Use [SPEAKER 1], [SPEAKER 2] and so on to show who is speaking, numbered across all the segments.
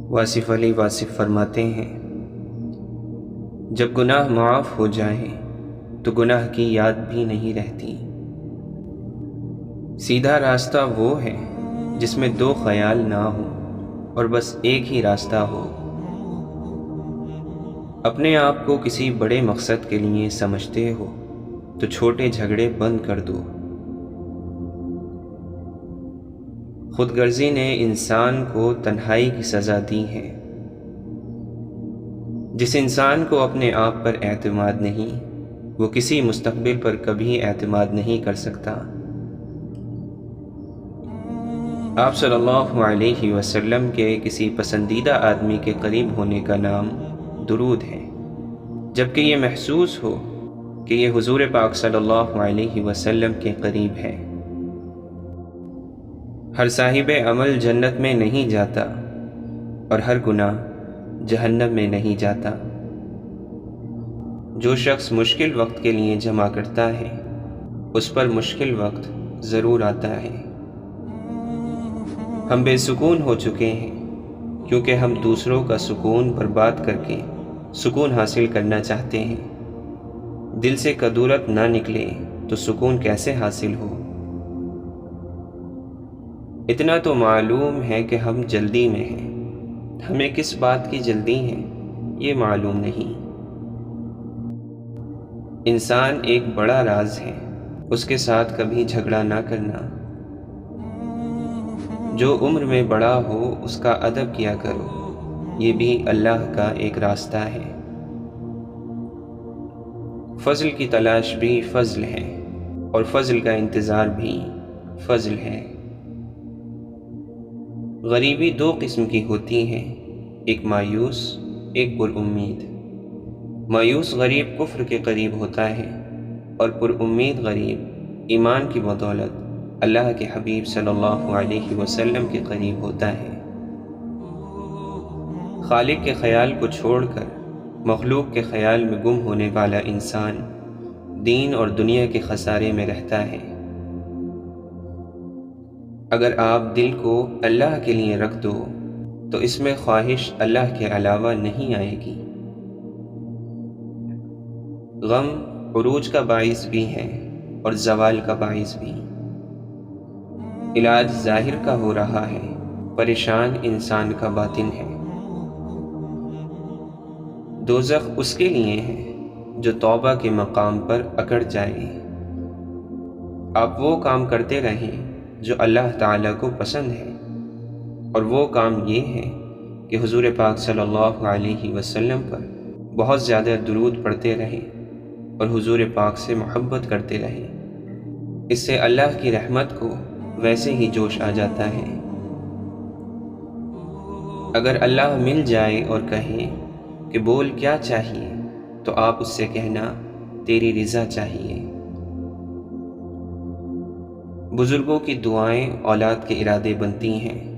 [SPEAKER 1] واصف علی واصف فرماتے ہیں، جب گناہ معاف ہو جائیں تو گناہ کی یاد بھی نہیں رہتی۔ سیدھا راستہ وہ ہے جس میں دو خیال نہ ہو اور بس ایک ہی راستہ ہو۔ اپنے آپ کو کسی بڑے مقصد کے لیے سمجھتے ہو تو چھوٹے جھگڑے بند کر دو۔ خود غرضی نے انسان کو تنہائی کی سزا دی ہے۔ جس انسان کو اپنے آپ پر اعتماد نہیں، وہ کسی مستقبل پر کبھی اعتماد نہیں کر سکتا۔ آپ صلی اللہ علیہ وسلم کے کسی پسندیدہ آدمی کے قریب ہونے کا نام درود ہے، جبکہ یہ محسوس ہو کہ یہ حضور پاک صلی اللہ علیہ وسلم کے قریب ہے۔ ہر صاحب عمل جنت میں نہیں جاتا اور ہر گناہ جہنم میں نہیں جاتا۔ جو شخص مشکل وقت کے لیے جمع کرتا ہے اس پر مشکل وقت ضرور آتا ہے۔ ہم بے سکون ہو چکے ہیں کیونکہ ہم دوسروں کا سکون برباد کر کے سکون حاصل کرنا چاہتے ہیں۔ دل سے کدورت نہ نکلے تو سکون کیسے حاصل ہو؟ اتنا تو معلوم ہے کہ ہم جلدی میں ہیں، ہمیں کس بات کی جلدی ہے یہ معلوم نہیں۔ انسان ایک بڑا راز ہے، اس کے ساتھ کبھی جھگڑا نہ کرنا۔ جو عمر میں بڑا ہو اس کا ادب کیا کرو، یہ بھی اللہ کا ایک راستہ ہے۔ فضل کی تلاش بھی فضل ہے اور فضل کا انتظار بھی فضل ہے۔ غریبی دو قسم کی ہوتی ہے، ایک مایوس، ایک پر امید۔ مایوس غریب کفر کے قریب ہوتا ہے اور پر امید غریب ایمان کی بدولت اللہ کے حبیب صلی اللہ علیہ وسلم کے قریب ہوتا ہے۔ خالق کے خیال کو چھوڑ کر مخلوق کے خیال میں گم ہونے والا انسان دین اور دنیا کے خسارے میں رہتا ہے۔ اگر آپ دل کو اللہ کے لیے رکھ دو تو اس میں خواہش اللہ کے علاوہ نہیں آئے گی۔ غم عروج کا باعث بھی ہے اور زوال کا باعث بھی۔ علاج ظاہر کا ہو رہا ہے، پریشان انسان کا باطن ہے۔ دوزخ اس کے لیے ہے جو توبہ کے مقام پر اکڑ جائے۔ آپ وہ کام کرتے رہیں جو اللہ تعالیٰ کو پسند ہے، اور وہ کام یہ ہے کہ حضور پاک صلی اللہ علیہ وسلم پر بہت زیادہ درود پڑھتے رہیں اور حضور پاک سے محبت کرتے رہیں۔ اس سے اللہ کی رحمت کو ویسے ہی جوش آ جاتا ہے۔ اگر اللہ مل جائے اور کہے کہ بول کیا چاہیے تو آپ اس سے کہنا تیری رضا چاہیے۔ بزرگوں کی دعائیں اولاد کے ارادے بنتی ہیں۔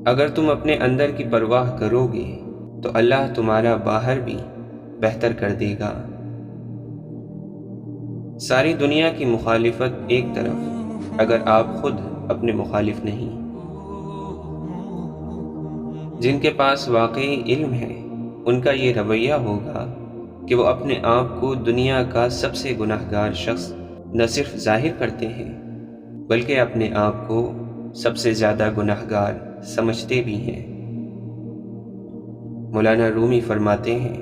[SPEAKER 1] اگر تم اپنے اندر کی پرواہ کرو گے تو اللہ تمہارا باہر بھی بہتر کر دے گا۔ ساری دنیا کی مخالفت ایک طرف، اگر آپ خود اپنے مخالف نہیں۔ جن کے پاس واقعی علم ہے ان کا یہ رویہ ہوگا کہ وہ اپنے آپ کو دنیا کا سب سے گناہگار شخص نہ صرف ظاہر کرتے ہیں بلکہ اپنے آپ کو سب سے زیادہ گناہگار سمجھتے بھی ہیں۔ مولانا رومی فرماتے ہیں،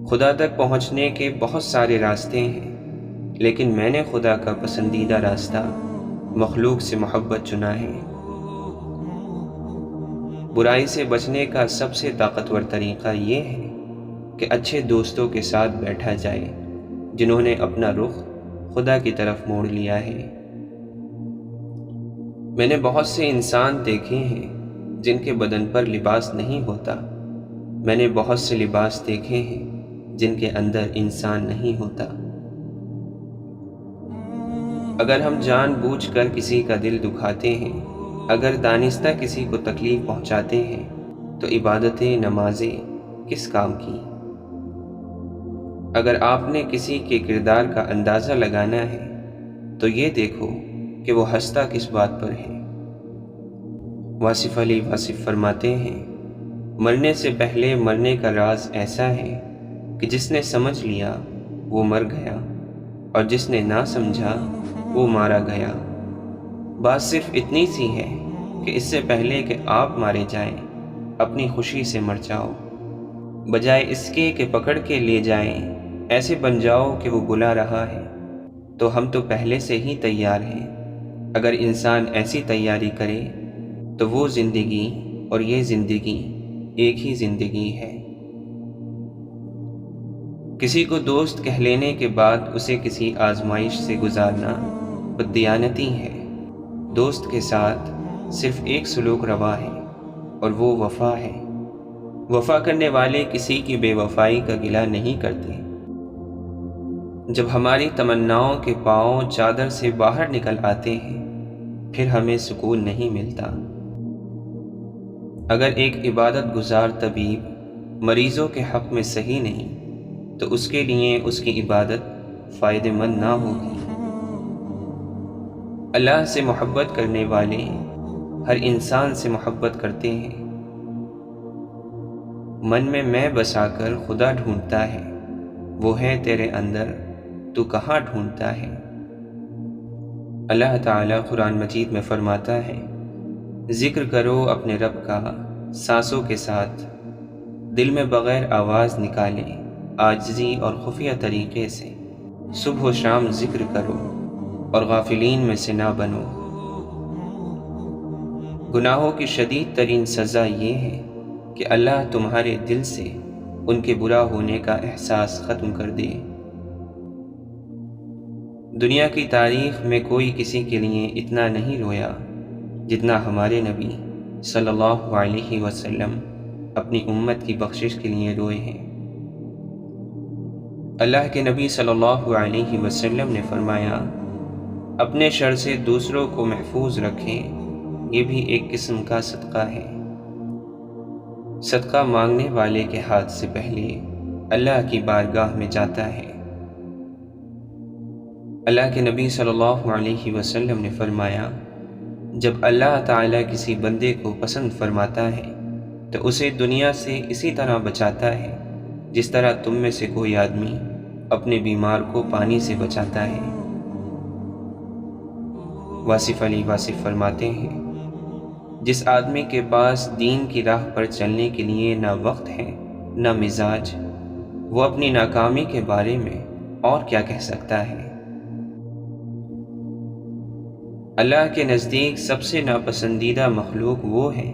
[SPEAKER 1] خدا تک پہنچنے کے بہت سارے راستے ہیں، لیکن میں نے خدا کا پسندیدہ راستہ مخلوق سے محبت چنا ہے۔ برائی سے بچنے کا سب سے طاقتور طریقہ یہ ہے کہ اچھے دوستوں کے ساتھ بیٹھا جائے جنہوں نے اپنا رخ خدا کی طرف موڑ لیا ہے۔ میں نے بہت سے انسان دیکھے ہیں جن کے بدن پر لباس نہیں ہوتا، میں نے بہت سے لباس دیکھے ہیں جن کے اندر انسان نہیں ہوتا۔ اگر ہم جان بوجھ کر کسی کا دل دکھاتے ہیں، اگر دانستہ کسی کو تکلیف پہنچاتے ہیں تو عبادتیں نمازیں کس کام کی؟ اگر آپ نے کسی کے کردار کا اندازہ لگانا ہے تو یہ دیکھو کہ وہ ہنستا کس بات پر ہے۔ واصف علی واصف فرماتے ہیں، مرنے سے پہلے مرنے کا راز ایسا ہے کہ جس نے سمجھ لیا وہ مر گیا، اور جس نے نہ سمجھا وہ مارا گیا۔ بات صرف اتنی سی ہے کہ اس سے پہلے کہ آپ مارے جائیں اپنی خوشی سے مر جاؤ، بجائے اس کے کہ پکڑ کے لے جائیں ایسے بن جاؤ کہ وہ بلا رہا ہے۔ تو ہم تو پہلے سے ہی تیار ہیں۔ اگر انسان ایسی تیاری کرے تو وہ زندگی اور یہ زندگی ایک ہی زندگی ہے۔ کسی کو دوست کہہ لینے کے بعد اسے کسی آزمائش سے گزارنا بددیانتی ہے۔ دوست کے ساتھ صرف ایک سلوک روا ہے اور وہ وفا ہے۔ وفا کرنے والے کسی کی بے وفائی کا گلہ نہیں کرتے۔ جب ہماری تمناؤں کے پاؤں چادر سے باہر نکل آتے ہیں پھر ہمیں سکون نہیں ملتا۔ اگر ایک عبادت گزار طبیب مریضوں کے حق میں صحیح نہیں تو اس کے لیے اس کی عبادت فائدہ مند نہ ہوگی۔ اللہ سے محبت کرنے والے ہر انسان سے محبت کرتے ہیں۔ من میں بسا کر خدا ڈھونڈتا ہے، وہ ہے تیرے اندر، تو کہاں ڈھونڈتا ہے۔ اللہ تعالیٰ قرآن مجید میں فرماتا ہے، ذکر کرو اپنے رب کا سانسوں کے ساتھ، دل میں بغیر آواز نکالے عاجزی اور خفیہ طریقے سے، صبح و شام ذکر کرو اور غافلین میں سے نہ بنو۔ گناہوں کی شدید ترین سزا یہ ہے کہ اللہ تمہارے دل سے ان کے برا ہونے کا احساس ختم کر دے۔ دنیا کی تاریخ میں کوئی کسی کے لیے اتنا نہیں رویا جتنا ہمارے نبی صلی اللہ علیہ وسلم اپنی امت کی بخشش کے لیے روئے ہیں۔ اللہ کے نبی صلی اللہ علیہ وسلم نے فرمایا، اپنے شر سے دوسروں کو محفوظ رکھیں، یہ بھی ایک قسم کا صدقہ ہے۔ صدقہ مانگنے والے کے ہاتھ سے پہلے اللہ کی بارگاہ میں جاتا ہے۔ اللہ کے نبی صلی اللہ علیہ وسلم نے فرمایا، جب اللہ تعالیٰ کسی بندے کو پسند فرماتا ہے تو اسے دنیا سے اسی طرح بچاتا ہے جس طرح تم میں سے کوئی آدمی اپنے بیمار کو پانی سے بچاتا ہے۔ واصف علی واصف فرماتے ہیں، جس آدمی کے پاس دین کی راہ پر چلنے کے لیے نہ وقت ہے نہ مزاج، وہ اپنی ناکامی کے بارے میں اور کیا کہہ سکتا ہے۔ اللہ کے نزدیک سب سے ناپسندیدہ مخلوق وہ ہے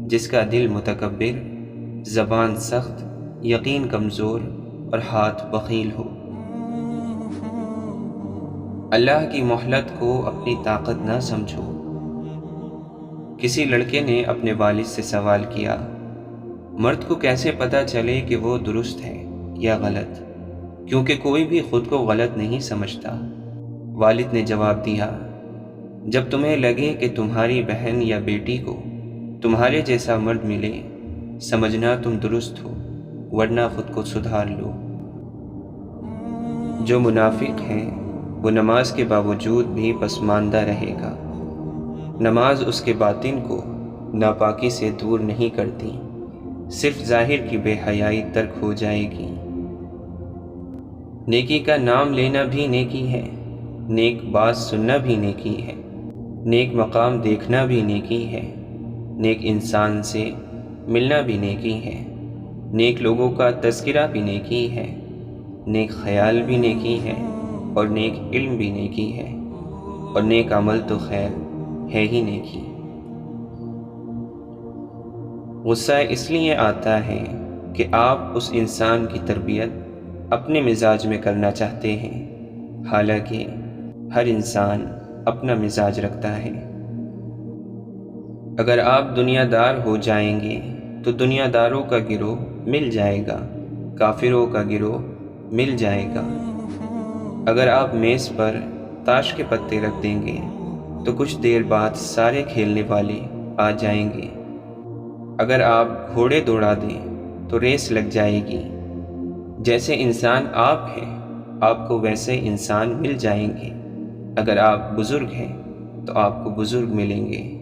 [SPEAKER 1] جس کا دل متکبر، زبان سخت، یقین کمزور اور ہاتھ بخیل ہو۔ اللہ کی مہلت کو اپنی طاقت نہ سمجھو۔ کسی لڑکے نے اپنے والد سے سوال کیا، مرد کو کیسے پتہ چلے کہ وہ درست ہے یا غلط، کیونکہ کوئی بھی خود کو غلط نہیں سمجھتا۔ والد نے جواب دیا، جب تمہیں لگے کہ تمہاری بہن یا بیٹی کو تمہارے جیسا مرد ملے، سمجھنا تم درست ہو، ورنہ خود کو سدھار لو۔ جو منافق ہیں وہ نماز کے باوجود بھی پسماندہ رہے گا۔ نماز اس کے باطن کو ناپاکی سے دور نہیں کرتی، صرف ظاہر کی بے حیائی ترک ہو جائے گی۔ نیکی کا نام لینا بھی نیکی ہے، نیک بات سننا بھی نیکی ہے، نیک مقام دیکھنا بھی نیکی ہے، نیک انسان سے ملنا بھی نیکی ہے، نیک لوگوں کا تذکرہ بھی نیکی ہے، نیک خیال بھی نیکی ہے، اور نیک علم بھی نیکی ہے، اور نیک عمل تو خیر ہے ہی نیکی۔ غصہ اس لیے آتا ہے کہ آپ اس انسان کی تربیت اپنے مزاج میں کرنا چاہتے ہیں، حالانکہ ہر انسان اپنا مزاج رکھتا ہے۔ اگر آپ دنیا دار ہو جائیں گے تو دنیا داروں کا گروہ مل جائے گا، کافروں کا گروہ مل جائے گا۔ اگر آپ میز پر تاش کے پتے رکھ دیں گے تو کچھ دیر بعد سارے کھیلنے والے آ جائیں گے۔ اگر آپ گھوڑے دوڑا دیں تو ریس لگ جائے گی۔ جیسے انسان آپ ہیں، آپ کو ویسے انسان مل جائیں گے۔ اگر آپ بزرگ ہیں تو آپ کو بزرگ ملیں گے۔